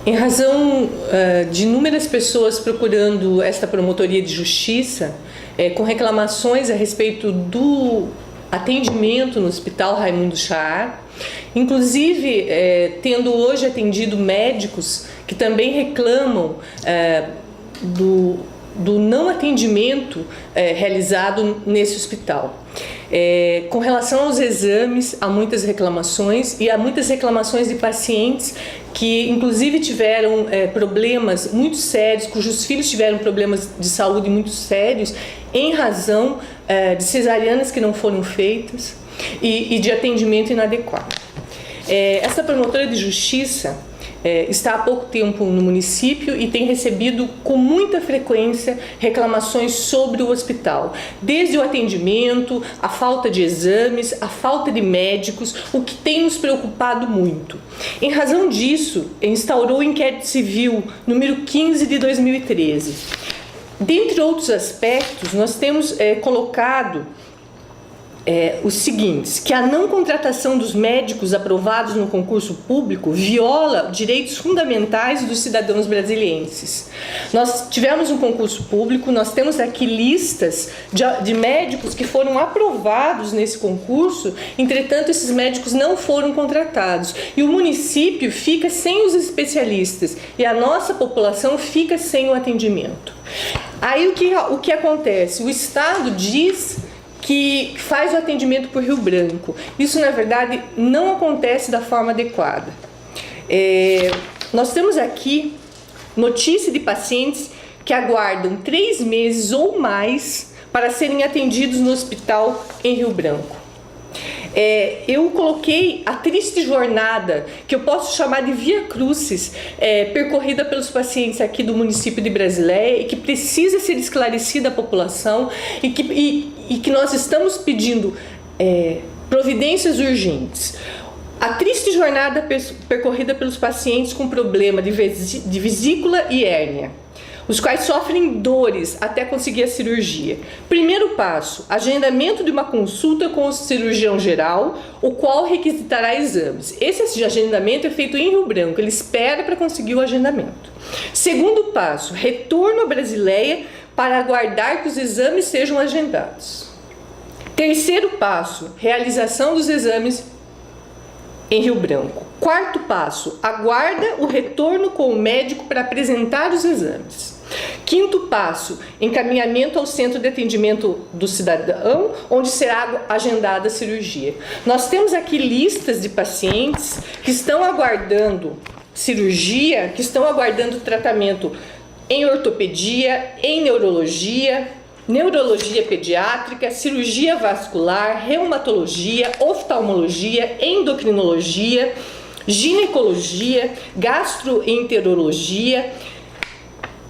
Em razão de inúmeras pessoas procurando esta promotoria de justiça com reclamações a respeito do atendimento no Hospital Raimundo Char, inclusive tendo hoje atendido médicos que também reclamam do não atendimento realizado nesse hospital. Com relação aos exames, há muitas reclamações e há muitas reclamações de pacientes que inclusive tiveram problemas muito sérios, cujos filhos tiveram problemas de saúde muito sérios em razão de cesarianas que não foram feitas e de atendimento inadequado. Essa promotora de justiça está há pouco tempo no município e tem recebido com muita frequência reclamações sobre o hospital, desde o atendimento, a falta de exames, a falta de médicos, o que tem nos preocupado muito. Em razão disso, instaurou o inquérito civil número 15 de 2013. Dentre outros aspectos, nós temos colocado os seguintes: que a não contratação dos médicos aprovados no concurso público viola direitos fundamentais dos cidadãos brasilienses. Nós tivemos um concurso público, nós temos aqui listas de médicos que foram aprovados nesse concurso, entretanto esses médicos não foram contratados e o município fica sem os especialistas e a nossa população fica sem o atendimento. Aí o que acontece? O Estado diz que faz o atendimento por Rio Branco. Isso, na verdade, não acontece da forma adequada. Nós temos aqui notícia de pacientes que aguardam 3 meses ou mais para serem atendidos no hospital em Rio Branco. Eu coloquei a triste jornada, que eu posso chamar de via crucis, percorrida pelos pacientes aqui do município de Brasileia e que precisa ser esclarecida à população e que nós estamos pedindo providências urgentes. A triste jornada percorrida pelos pacientes com problema de vesícula e hérnia, os quais sofrem dores até conseguir a cirurgia. Primeiro passo: agendamento de uma consulta com o cirurgião geral, o qual requisitará exames. Esse agendamento é feito em Rio Branco, ele espera para conseguir o agendamento. Segundo passo: retorno à Brasileia para aguardar que os exames sejam agendados. Terceiro passo: realização dos exames em Rio Branco. Quarto passo: aguarda o retorno com o médico para apresentar os exames. Quinto passo: encaminhamento ao centro de atendimento do cidadão, onde será agendada a cirurgia. Nós temos aqui listas de pacientes que estão aguardando cirurgia, que estão aguardando tratamento em ortopedia, em neurologia, neurologia pediátrica, cirurgia vascular, reumatologia, oftalmologia, endocrinologia, ginecologia, gastroenterologia,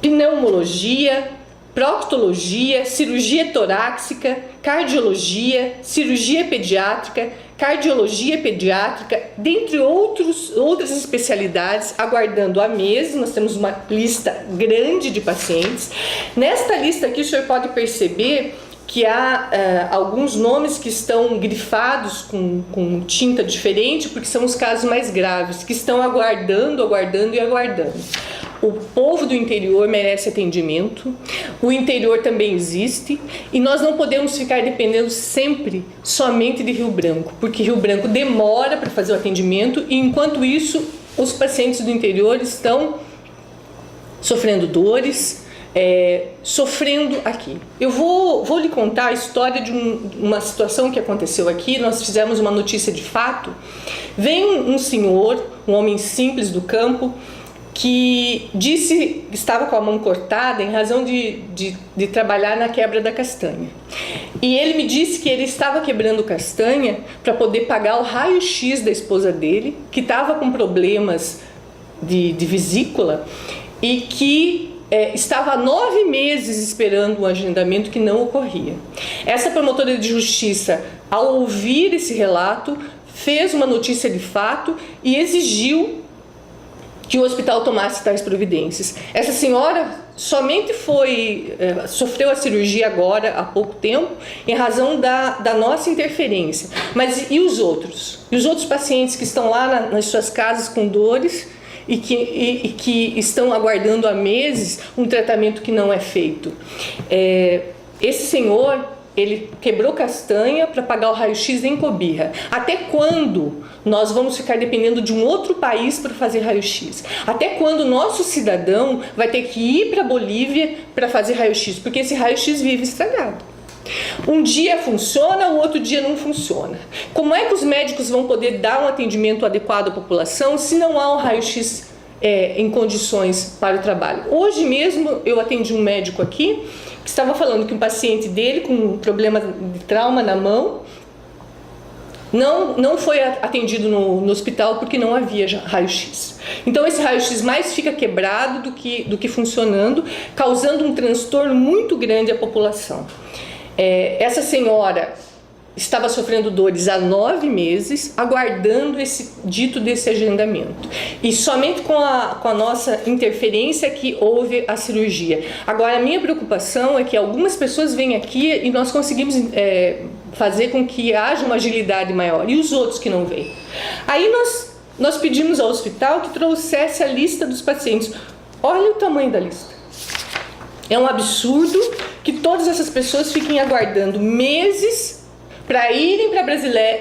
pneumologia, proctologia, cirurgia torácica, cardiologia, cirurgia pediátrica, cardiologia pediátrica, dentre outras especialidades, aguardando há meses. Nós temos uma lista grande de pacientes. Nesta lista aqui o senhor pode perceber que há alguns nomes que estão grifados com tinta diferente, porque são os casos mais graves, que estão aguardando e aguardando. O povo do interior merece atendimento, o interior também existe e nós não podemos ficar dependendo sempre somente de Rio Branco, porque Rio Branco demora para fazer o atendimento e enquanto isso os pacientes do interior estão sofrendo dores, sofrendo aqui. Eu vou lhe contar a história de uma situação que aconteceu aqui. Nós fizemos uma notícia de fato. Vem um senhor, um homem simples do campo, que disse que estava com a mão cortada em razão de trabalhar na quebra da castanha. E ele me disse que ele estava quebrando castanha para poder pagar o raio-x da esposa dele, que estava com problemas de vesícula e que estava há 9 meses esperando um agendamento que não ocorria. Essa promotora de justiça, ao ouvir esse relato, fez uma notícia de fato e exigiu que o hospital tomasse tais providências. Essa senhora somente sofreu a cirurgia agora, há pouco tempo, em razão da nossa interferência. Mas e os outros? E os outros pacientes que estão lá nas suas casas com dores e que estão aguardando há meses um tratamento que não é feito. Esse senhor, ele quebrou castanha para pagar o raio-x em Cobija. Até quando nós vamos ficar dependendo de um outro país para fazer raio-x? Até quando o nosso cidadão vai ter que ir para a Bolívia para fazer raio-x? Porque esse raio-x vive estragado. Um dia funciona, o outro dia não funciona. Como é que os médicos vão poder dar um atendimento adequado à população se não há um raio-x em condições para o trabalho? Hoje mesmo eu atendi um médico aqui que estava falando que um paciente dele com um problema de trauma na mão não foi atendido no hospital porque não havia raio-x. Então esse raio-x mais fica quebrado do que funcionando, causando um transtorno muito grande à população. Essa senhora estava sofrendo dores há 9 meses, aguardando esse dito desse agendamento. E somente com a nossa interferência que houve a cirurgia. Agora, a minha preocupação é que algumas pessoas vêm aqui e nós conseguimos fazer com que haja uma agilidade maior. E os outros que não vêm? Aí nós pedimos ao hospital que trouxesse a lista dos pacientes. Olha o tamanho da lista. É um absurdo que todas essas pessoas fiquem aguardando meses para irem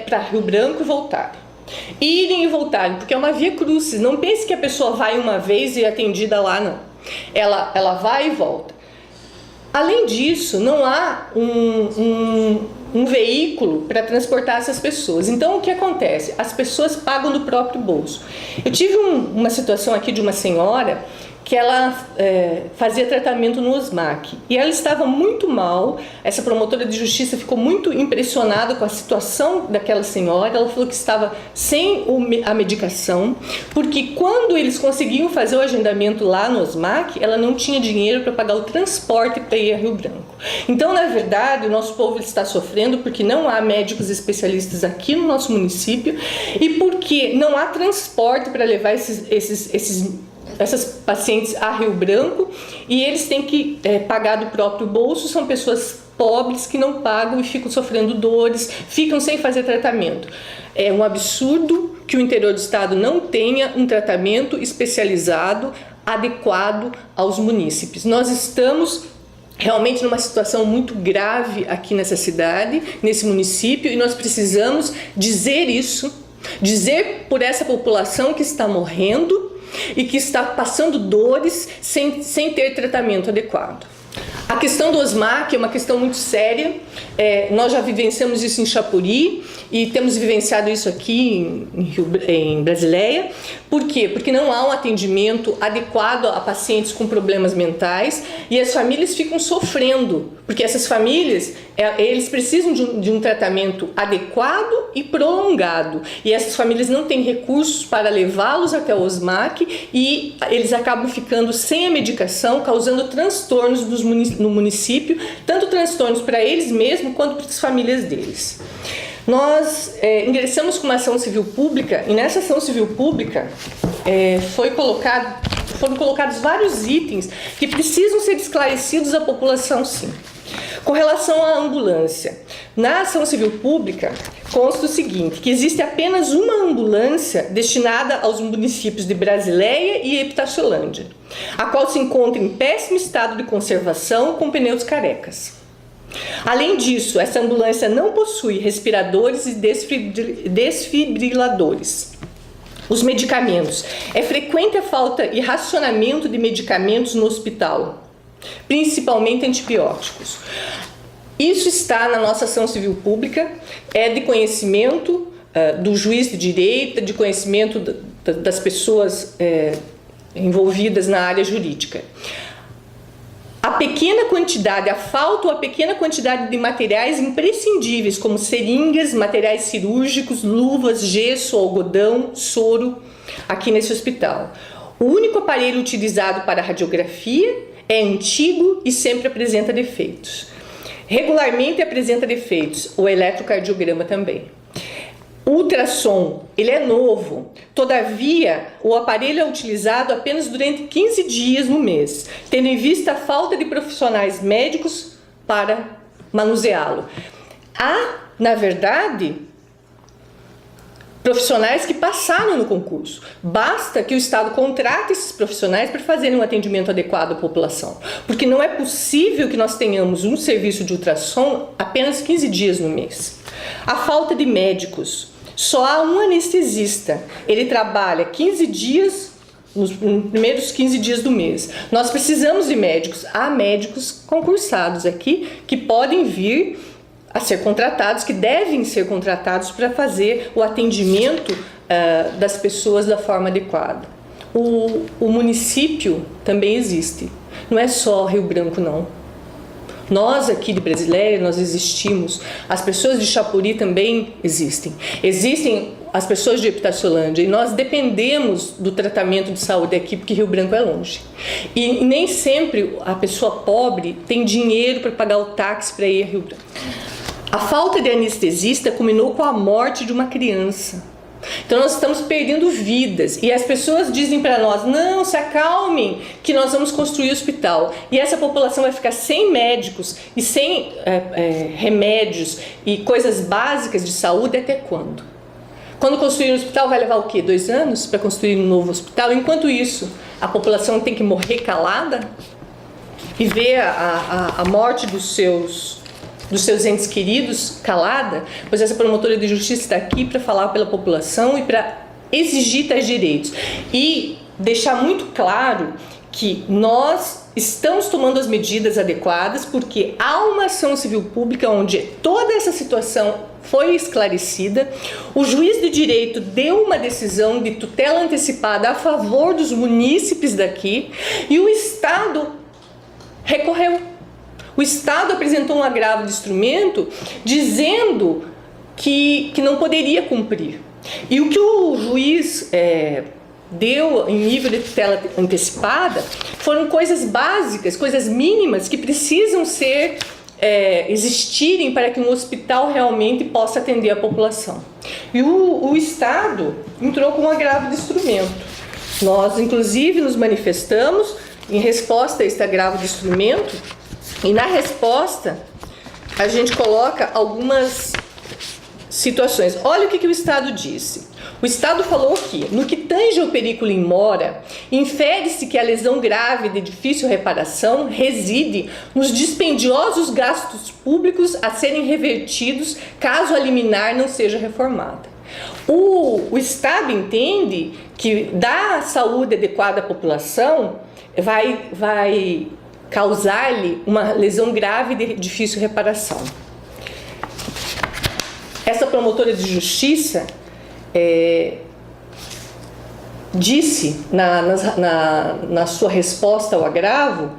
para Rio Branco e voltarem. Irem e voltarem, porque é uma via crucis. Não pense que a pessoa vai uma vez e é atendida lá, não. Ela vai e volta. Além disso, não há um veículo para transportar essas pessoas. Então, o que acontece? As pessoas pagam do próprio bolso. Eu tive uma situação aqui de uma senhora que ela fazia tratamento no Osmac e ela estava muito mal. Essa promotora de justiça ficou muito impressionada com a situação daquela senhora. Ela falou que estava sem a medicação, porque quando eles conseguiam fazer o agendamento lá no Osmac, ela não tinha dinheiro para pagar o transporte para ir a Rio Branco. Então, na verdade, o nosso povo está sofrendo porque não há médicos especialistas aqui no nosso município e porque não há transporte para levar essas pacientes a Rio Branco, e eles têm que pagar do próprio bolso. São pessoas pobres que não pagam e ficam sofrendo dores, ficam sem fazer tratamento. É um absurdo que o interior do estado não tenha um tratamento especializado adequado aos munícipes. Nós estamos realmente numa situação muito grave aqui nessa cidade, nesse município, e nós precisamos dizer isso, dizer por essa população que está morrendo e que está passando dores sem ter tratamento adequado. A questão do Osmac é uma questão muito séria. Nós já vivenciamos isso em Chapuri e temos vivenciado isso aqui em Brasileia. Por quê? Porque não há um atendimento adequado a pacientes com problemas mentais e as famílias ficam sofrendo, porque essas famílias, eles precisam de um tratamento adequado e prolongado, e essas famílias não têm recursos para levá-los até o Osmac e eles acabam ficando sem a medicação, causando transtornos no município, tanto transtornos para eles mesmos quanto para as famílias deles. Nós ingressamos com uma ação civil pública e nessa ação civil pública foram colocados vários itens que precisam ser esclarecidos à população, sim. Com relação à ambulância, na ação civil pública consta o seguinte, que existe apenas uma ambulância destinada aos municípios de Brasileia e Epitaciolândia, a qual se encontra em péssimo estado de conservação com pneus carecas. Além disso, essa ambulância não possui respiradores e desfibriladores. Os medicamentos. É frequente a falta e racionamento de medicamentos no hospital, principalmente antibióticos. Isso está na nossa ação civil pública, é de conhecimento do juiz de direito, de conhecimento das pessoas envolvidas na área jurídica. A falta ou a pequena quantidade de materiais imprescindíveis, como seringas, materiais cirúrgicos, luvas, gesso, algodão, soro, aqui nesse hospital. O único aparelho utilizado para radiografia é antigo e sempre apresenta defeitos. Regularmente apresenta defeitos, o eletrocardiograma também. O ultrassom, ele é novo, todavia o aparelho é utilizado apenas durante 15 dias no mês, tendo em vista a falta de profissionais médicos para manuseá-lo. Há, na verdade, profissionais que passaram no concurso. Basta que o Estado contrate esses profissionais para fazerem um atendimento adequado à população. Porque não é possível que nós tenhamos um serviço de ultrassom apenas 15 dias no mês. A falta de médicos. Só há um anestesista. Ele trabalha 15 dias, nos primeiros 15 dias do mês. Nós precisamos de médicos. Há médicos concursados aqui que podem vir a ser contratados, que devem ser contratados para fazer o atendimento das pessoas da forma adequada. O município também existe, não é só Rio Branco não. Nós aqui de Brasileira, nós existimos, as pessoas de Chapuri também existem. Existem as pessoas de Epitaciolândia e nós dependemos do tratamento de saúde aqui porque Rio Branco é longe. E nem sempre a pessoa pobre tem dinheiro para pagar o táxi para ir a Rio Branco. A falta de anestesista culminou com a morte de uma criança. Então nós estamos perdendo vidas e as pessoas dizem para nós, não, se acalmem que nós vamos construir o hospital. E essa população vai ficar sem médicos e sem remédios e coisas básicas de saúde até quando? Quando construir um hospital vai levar o quê? 2 anos para construir um novo hospital? Enquanto isso, a população tem que morrer calada e ver a morte dos seus entes queridos calada, pois essa promotora de justiça está aqui para falar pela população e para exigir tais direitos. E deixar muito claro que nós estamos tomando as medidas adequadas porque há uma ação civil pública onde toda essa situação foi esclarecida, o juiz de direito deu uma decisão de tutela antecipada a favor dos munícipes daqui e o Estado recorreu. O Estado apresentou um agravo de instrumento dizendo que não poderia cumprir. E o que o juiz deu em nível de tutela antecipada foram coisas básicas, coisas mínimas que precisam existirem para que um hospital realmente possa atender a população. E o Estado entrou com um agravo de instrumento. Nós, inclusive, nos manifestamos em resposta a este agravo de instrumento. E na resposta, a gente coloca algumas situações. Olha o que o Estado disse. O Estado falou que, no que tange ao perículo in mora, infere-se que a lesão grave de difícil reparação reside nos dispendiosos gastos públicos a serem revertidos caso a liminar não seja reformada. O Estado entende que dar saúde adequada à população vai causar-lhe uma lesão grave de difícil reparação. Essa promotora de justiça disse na sua resposta ao agravo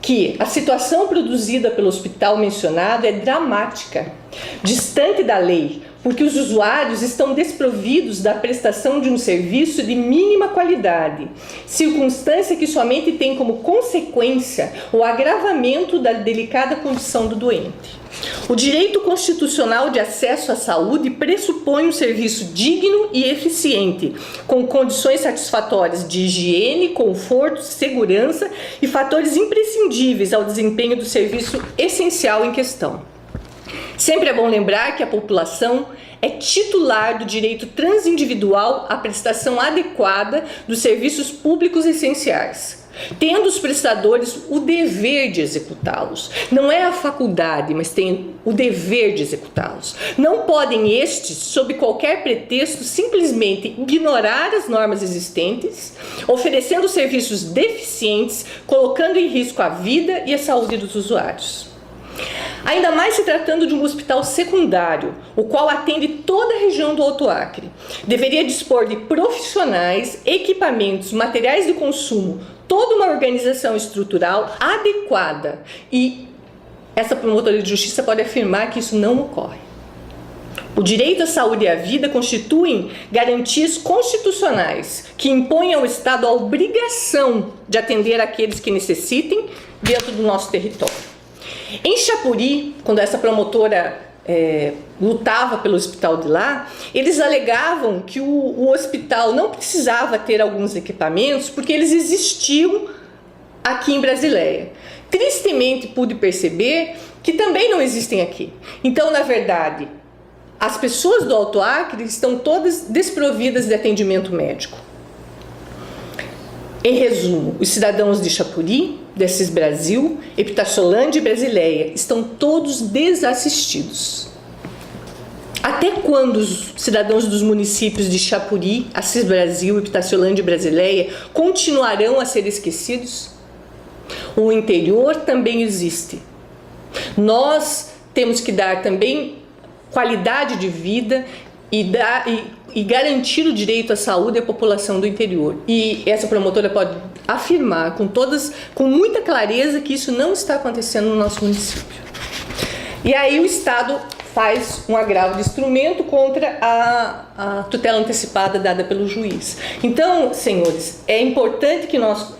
que a situação produzida pelo hospital mencionado é dramática, distante da lei, porque os usuários estão desprovidos da prestação de um serviço de mínima qualidade, circunstância que somente tem como consequência o agravamento da delicada condição do doente. O direito constitucional de acesso à saúde pressupõe um serviço digno e eficiente, com condições satisfatórias de higiene, conforto, segurança e fatores imprescindíveis ao desempenho do serviço essencial em questão. Sempre é bom lembrar que a população é titular do direito transindividual à prestação adequada dos serviços públicos essenciais, tendo os prestadores o dever de executá-los. Não é a faculdade, mas tem o dever de executá-los. Não podem estes, sob qualquer pretexto, simplesmente ignorar as normas existentes, oferecendo serviços deficientes, colocando em risco a vida e a saúde dos usuários. Ainda mais se tratando de um hospital secundário, o qual atende toda a região do Alto Acre. Deveria dispor de profissionais, equipamentos, materiais de consumo, toda uma organização estrutural adequada. E essa promotoria de justiça pode afirmar que isso não ocorre. O direito à saúde e à vida constituem garantias constitucionais que impõem ao Estado a obrigação de atender aqueles que necessitem dentro do nosso território. Em Chapuri, quando essa promotora lutava pelo hospital de lá, eles alegavam que o hospital não precisava ter alguns equipamentos porque eles existiam aqui em Brasileia. Tristemente pude perceber que também não existem aqui. Então, na verdade, as pessoas do Alto Acre estão todas desprovidas de atendimento médico. Em resumo, os cidadãos de Chapuri, de Assis Brasil, Epitaciolândia e Brasileia estão todos desassistidos. Até quando os cidadãos dos municípios de Chapuri, Assis Brasil, Epitaciolândia e Brasileia continuarão a ser esquecidos? O interior também existe. Nós temos que dar também qualidade de vida e garantir o direito à saúde à população do interior. E essa promotora pode afirmar com muita clareza que isso não está acontecendo no nosso município. E aí o Estado faz um agravo de instrumento contra a tutela antecipada dada pelo juiz. Então, senhores, é importante que nós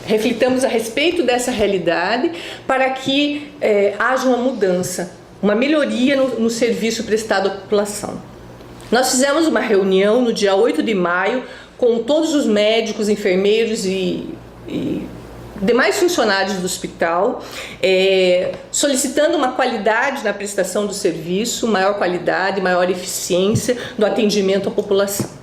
reflitamos a respeito dessa realidade para que haja uma mudança, uma melhoria no serviço prestado à população. Nós fizemos uma reunião no dia 8 de maio com todos os médicos, enfermeiros e demais funcionários do hospital, solicitando uma qualidade na prestação do serviço, maior qualidade, maior eficiência do atendimento à população.